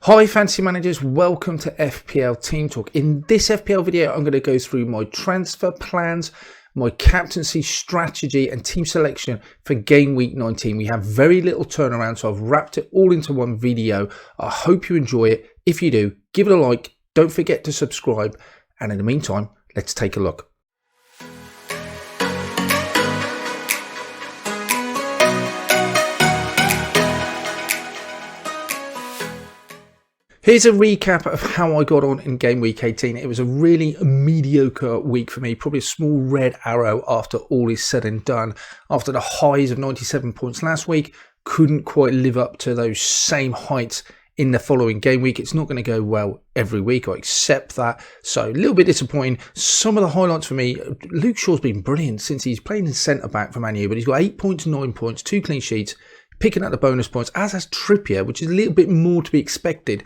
Hi fantasy managers, welcome to FPL Team Talk. In this FPL video, I'm going to go through my transfer plans, my captaincy strategy and team selection for game week 19. We have very little turnaround, so I've wrapped it all into one video. I hope you enjoy it. If you do, give it a like. Don't forget to subscribe. And in the meantime, let's take a look. Here's a recap of how I got on in game week 18. It was a really mediocre week for me, probably a small red arrow after all is said and done. After the highs of 97 points last week, couldn't quite live up to those same heights in the following game week. It's not going to go well every week, I accept that. So a little bit disappointing. Some of the highlights for me, Luke Shaw's been brilliant since he's playing in centre-back for Man U, but he's got 8 points, 9 points, 2 clean sheets, picking up the bonus points, as has Trippier, which is a little bit more to be expected.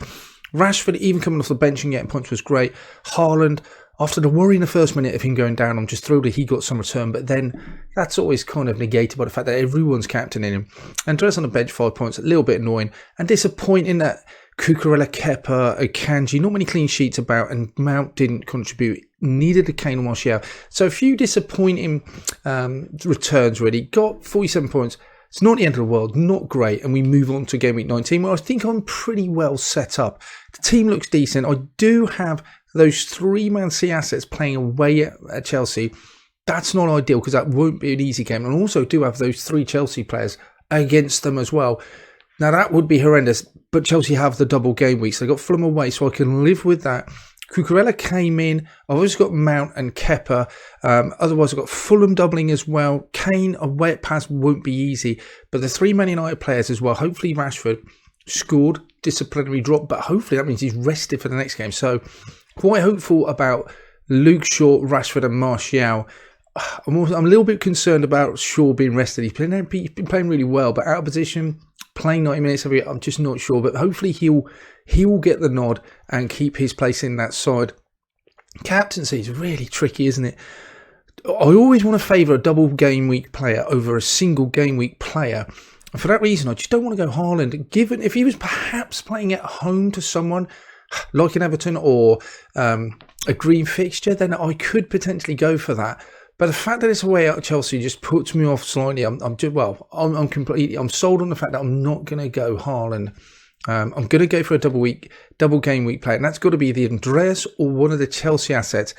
Rashford, even coming off the bench and getting points, was great. Haaland, after the worry in the first minute of him going down, I'm just thrilled that he got some return, but then that's always kind of negated by the fact that everyone's captaining him. Andres on the bench, 5 points, a little bit annoying and disappointing that Cucurella, Kepa, Akanji, not many clean sheets about, and Mount didn't contribute. Neither did Kane or Martial. So a few disappointing returns really. Got 47 points. It's not the end of the world, not great, and we move on to game week 19, where I think I'm pretty well set up. The team looks decent. I do have those 3 Man City assets playing away at Chelsea. That's not ideal because that won't be an easy game. And also do have those 3 Chelsea players against them as well. Now that would be horrendous, but Chelsea have the double game week, so they got Fulham away, so I can live with that. Cucurella came in. I've also got Mount and Kepa. Otherwise, I've got Fulham doubling as well. Kane away at Pass won't be easy. But the 3 Man United players as well. Hopefully, Rashford scored, disciplinary drop. But hopefully, that means he's rested for the next game. So, quite hopeful about Luke Shaw, Rashford and Martial. I'm a little bit concerned about Shaw being rested. He's been playing really well, but out of position, playing 90 minutes every, I'm just not sure. But hopefully he will get the nod and keep his place in that side. Captaincy is really tricky, isn't it? I always want to favour a double game week player over a single game week player. And for that reason, I just don't want to go Haaland. Given if he was perhaps playing at home to someone like an Everton or a green fixture, then I could potentially go for that. But the fact that it's away out of Chelsea just puts me off slightly. I'm sold on the fact that I'm not going to go Haaland. I'm going to go for a double game week player, and that's got to be the Andreas or one of the Chelsea assets.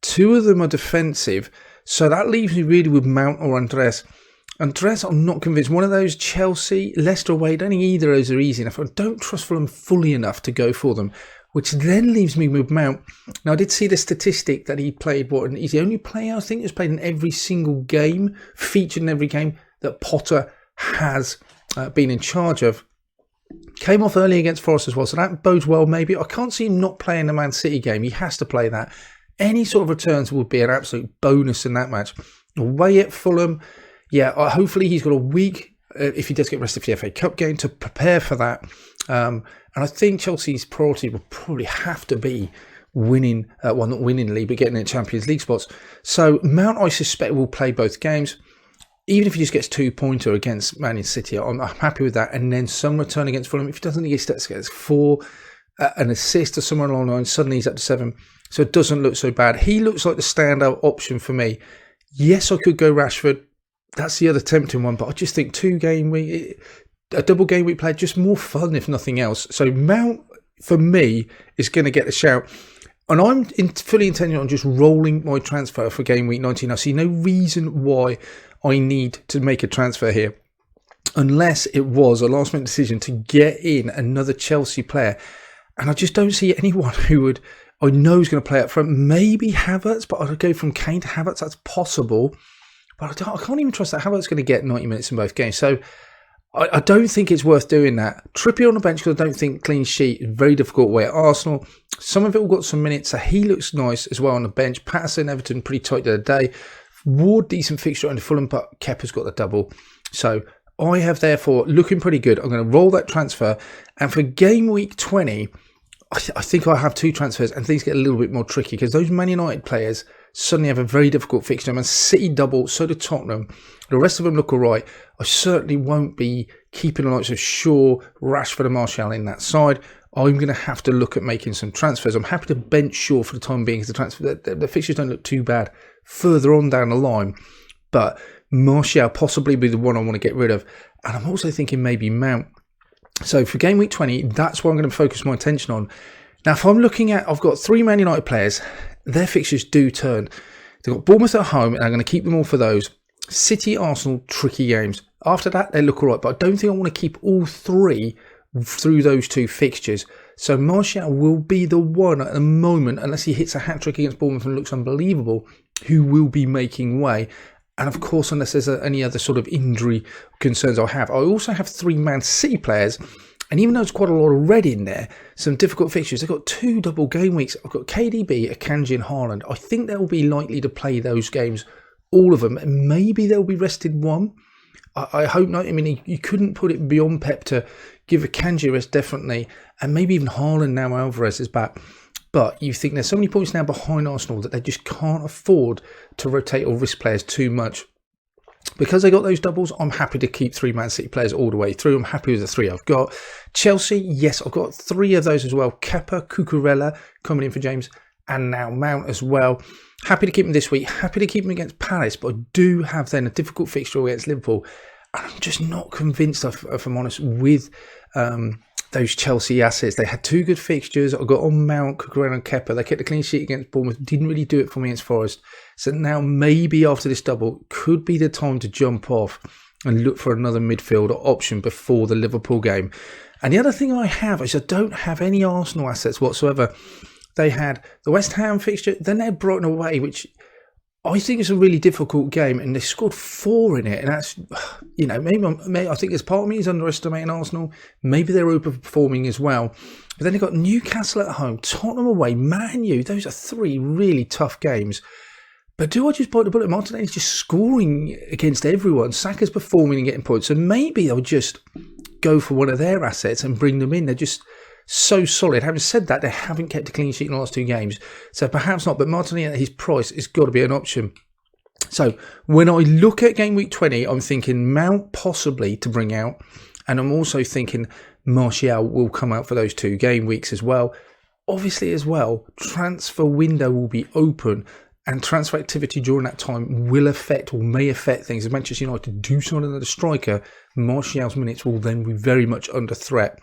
2 of them are defensive, so that leaves me really with Mount or Andreas. Andreas, I'm not convinced. One of those Chelsea, Leicester away, I don't think either of those are easy enough. I don't trust Fulham fully enough to go for them, which then leaves me with Mount. Now, I did see the statistic that he played, and he's the only player I think that's played in every single game, featured in every game that Potter has been in charge of. Came off early against Forest as well, so that bodes well maybe. I can't see him not playing the Man City game. He has to play that. Any sort of returns would be an absolute bonus in that match. Away at Fulham, yeah, hopefully he's got a week, if he does get rested for the FA Cup game, to prepare for that. And I think Chelsea's priority will probably have to be winning, well, not winning the league, but getting in Champions League spots. So Mount, I suspect, will play both games. Even if he just gets 2-pointer against Man City, I'm happy with that. And then some return against Fulham. If he doesn't, he gets 4, an assist or somewhere along the line. Suddenly he's up to 7. So it doesn't look so bad. He looks like the standout option for me. Yes, I could go Rashford. That's the other tempting one. But I just think a double game week play, just more fun if nothing else. So Mount, for me, is going to get the shout. And I'm fully intending on just rolling my transfer for game week 19. I see no reason why I need to make a transfer here, unless it was a last minute decision to get in another Chelsea player. And I just don't see anyone who I know is going to play up front. Maybe Havertz, but I'd go from Kane to Havertz. That's possible. But I can't even trust that Havertz is going to get 90 minutes in both games. So I don't think it's worth doing that. Trippier on the bench, because I don't think clean sheet is very difficult away at Arsenal. Some of it all got some minutes, so he looks nice as well on the bench. Patterson, Everton, pretty tight the other day. Ward, decent fixture under Fulham, but Kepa's got the double. So I have therefore looking pretty good. I'm going to roll that transfer. And for game week 20, I think I have 2 transfers and things get a little bit more tricky because those Man United players suddenly have a very difficult fixture. Man City double, so do Tottenham. The rest of them look all right. I certainly won't be keeping the likes of Shaw, Rashford and Martial in that side, I'm going to have to look at making some transfers. I'm happy to bench Shaw for the time being because the fixtures don't look too bad further on down the line. But Martial possibly be the one I want to get rid of. And I'm also thinking maybe Mount. So for game week 20, that's what I'm going to focus my attention on. Now, if I'm looking at, I've got 3 Man United players. Their fixtures do turn. They've got Bournemouth at home, and I'm going to keep them all for those. City, Arsenal, tricky games. After that, they look all right, but I don't think I want to keep all 3 through those 2 fixtures. So Martial will be the one at the moment, unless he hits a hat-trick against Bournemouth and looks unbelievable, who will be making way. And of course, unless there's any other sort of injury concerns I have. I also have 3 Man City players. And even though there's quite a lot of red in there, some difficult fixtures. They've got 2 double game weeks. I've got KDB, Akanji and Haaland. I think they'll be likely to play those games, all of them. And maybe they'll be rested one. I hope not. I mean, you couldn't put it beyond Pep to give Akanji a rest, definitely. And maybe even Haaland now Alvarez is back. But you think there's so many points now behind Arsenal that they just can't afford to rotate or risk players too much. Because they got those doubles, I'm happy to keep 3 Man City players all the way through. I'm happy with the 3 I've got. Chelsea, yes, I've got 3 of those as well. Kepa, Cucurella coming in for James, and now Mount as well. Happy to keep them this week. Happy to keep them against Palace, but I do have then a difficult fixture against Liverpool. And I'm just not convinced, if I'm honest, with those Chelsea assets. They had 2 good fixtures. I got on Mount, Cucurella and Kepa. They kept a clean sheet against Bournemouth. Didn't really do it for me against Forest. So now maybe after this double could be the time to jump off and look for another midfield option before the Liverpool game. And the other thing I have is I don't have any Arsenal assets whatsoever. They had the West Ham fixture, then they had Brighton away, which I think is a really difficult game, and they scored 4 in it. And that's, maybe I think there's part of me is underestimating Arsenal. Maybe they're overperforming as well. But then they've got Newcastle at home, Tottenham away, Man U. Those are 3 really tough games. But do I just bite the bullet? Martinelli's just scoring against everyone. Saka's performing and getting points. So maybe they'll just go for one of their assets and bring them in. They're just so solid. Having said that, they haven't kept a clean sheet in the last 2 games. So perhaps not. But Martinelli at his price has got to be an option. So when I look at game week 20, I'm thinking Mount possibly to bring out. And I'm also thinking Martial will come out for those 2 game weeks as well. Obviously as well, transfer window will be open. And transfer activity during that time will affect or may affect things. If Manchester United do sign another striker, Martial's minutes will then be very much under threat.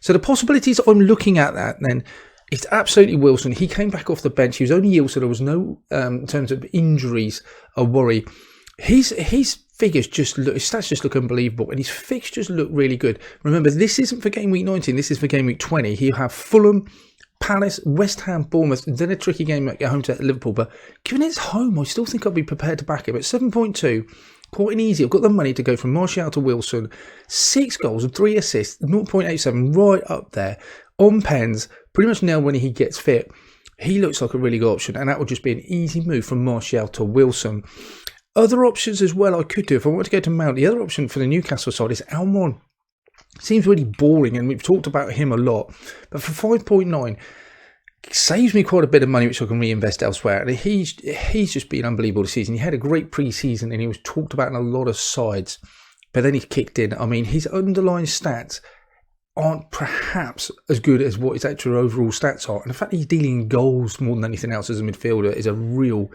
So the possibilities I'm looking at that then, it's absolutely Wilson. He came back off the bench. He was only ill, so there was no, in terms of injuries, a worry. His figures just look, his stats just look unbelievable, and his fixtures look really good. Remember, this isn't for game week 19. This is for game week 20. He'll have Fulham, Palace, West Ham, Bournemouth, then a tricky game at home to Liverpool. But given it's home, I still think I'll be prepared to back it. But 7.2, quite an easy. I've got the money to go from Martial to Wilson. 6 goals and 3 assists, 0.87, right up there. On pens, pretty much now when he gets fit. He looks like a really good option, and that would just be an easy move from Martial to Wilson. Other options as well I could do. If I want to go to Mount, the other option for the Newcastle side is Almon. Seems really boring, and we've talked about him a lot. But for 5.9, saves me quite a bit of money, which I can reinvest elsewhere. And he's just been unbelievable this season. He had a great pre-season, and he was talked about in a lot of sides. But then he kicked in. I mean, his underlying stats aren't perhaps as good as what his actual overall stats are. And the fact that he's dealing in goals more than anything else as a midfielder is a real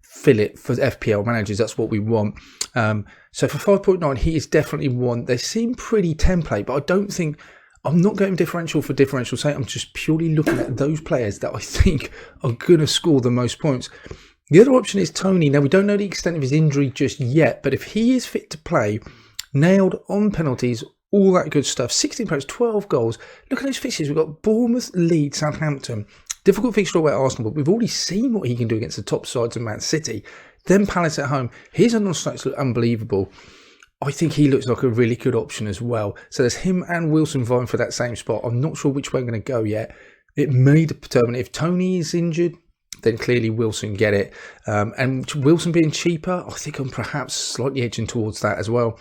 fillet for FPL managers. That's what we want. So for 5.9, he is definitely one. They seem pretty template, but I don't think, I'm not going differential for differential's sake. I'm just purely looking at those players that I think are going to score the most points. The other option is Tony. Now, we don't know the extent of his injury just yet, but if he is fit to play, nailed on penalties, all that good stuff, 16 points, 12 goals. Look at those fixtures. We've got Bournemouth, Leeds, Southampton. Difficult fixture away at Arsenal, but we've already seen what he can do against the top sides of Man City. Then Palace at home. His underlying stats look unbelievable. I think he looks like a really good option as well. So there's him and Wilson vying for that same spot. I'm not sure which way I'm going to go yet. It may determine if Tony is injured, then clearly Wilson get it. And Wilson being cheaper, I think I'm perhaps slightly edging towards that as well.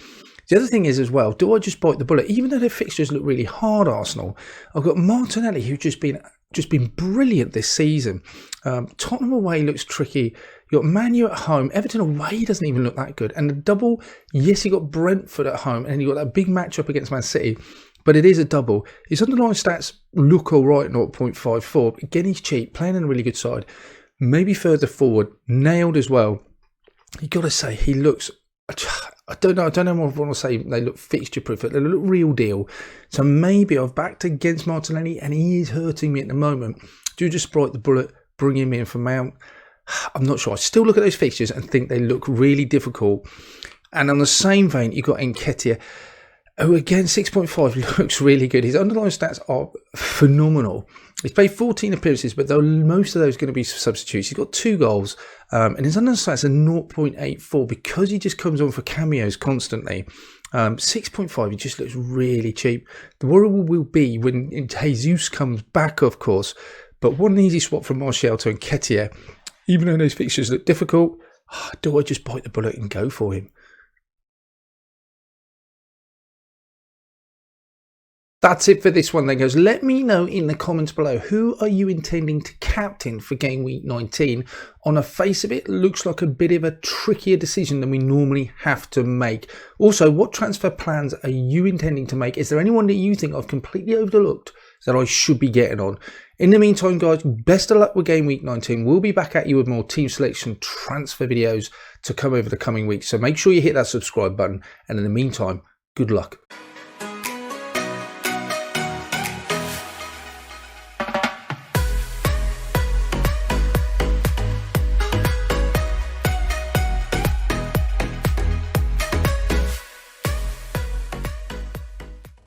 The other thing is as well, do I just bite the bullet? Even though their fixtures look really hard, Arsenal, I've got Martinelli, who's just been brilliant this season. Tottenham away looks tricky. You got Man U at home. Everton away doesn't even look that good. And the double, yes, you got Brentford at home, and you got that big matchup against Man City. But it is a double. His underlying stats look all right, 0.54. Again, he's cheap, playing in a really good side. Maybe further forward, nailed as well. You got to say, he looks... I don't know what I want to say. They look fixture proof. They look real deal. So maybe I've backed against Martinelli, and he is hurting me at the moment. Do you just bite the bullet, bring him in for Mount? I'm not sure. I still look at those fixtures and think they look really difficult. And on the same vein, you've got Nketiah, who again, 6.5 looks really good. His underlying stats are phenomenal. He's played 14 appearances, but most of those are going to be substitutes. He's got 2 goals, and his underlying stats are 0.84 because he just comes on for cameos constantly. 6.5, he just looks really cheap. The worry will be when Jesus comes back, of course, but one easy swap from Martial to Nketiah, even though those fixtures look difficult, do I just bite the bullet and go for him? That's it for this one then, guys. Let me know in the comments below, who are you intending to captain for Game Week 19? On the face of it, looks like a bit of a trickier decision than we normally have to make. Also, what transfer plans are you intending to make? Is there anyone that you think I've completely overlooked that I should be getting on? In the meantime, guys, best of luck with Game Week 19. We'll be back at you with more team selection transfer videos to come over the coming weeks. So make sure you hit that subscribe button. And in the meantime, good luck.